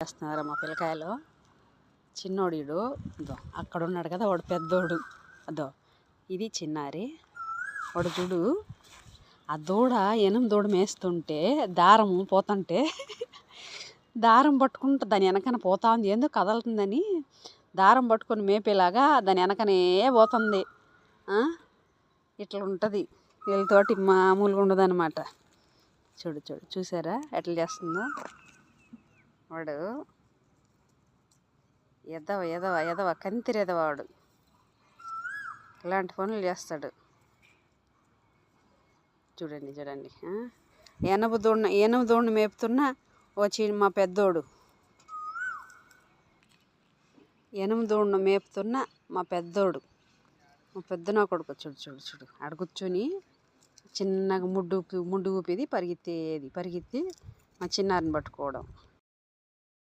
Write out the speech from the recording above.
కొట్టేస్తున్నారు మా పిల్లకాయలు. చిన్నోడు ఈడు అదో అక్కడ ఉన్నాడు కదా, వాడు పెద్దోడు. అదో ఇది చిన్నారి. వాడు చూడు, ఆ దూడ దూడ మేస్తుంటే దారము పోతుంటే దారం పట్టుకుంటూ దాని వెనకన పోతా ఉంది. ఎందుకు కదలుతుందని దారం పట్టుకొని మేపేలాగా దాని వెనకనే పోతుంది. ఇట్లా ఉంటుంది వీళ్ళతోటి, మామూలుగా ఉండదు అనమాట. చూడు చూడు, చూసారా ఎట్లా చేస్తుందో. వాడు ఎదవ ఎదవ ఎదవ కంతిరెదవ వాడు. ఇలాంటి పనులు చేస్తాడు. చూడండి చూడండి. ఏనుగు దూడని మేపుతున్న మా పెద్దోడు, ఏనుగు దూడను మేపుతున్న మా పెద్దనా కొడుకు. చూడు చూడు చూడు, ఆడ కూర్చొని చిన్నగా ముడ్డు ఊపిది పరిగెత్తి మా చిన్నారిని పట్టుకోవడం.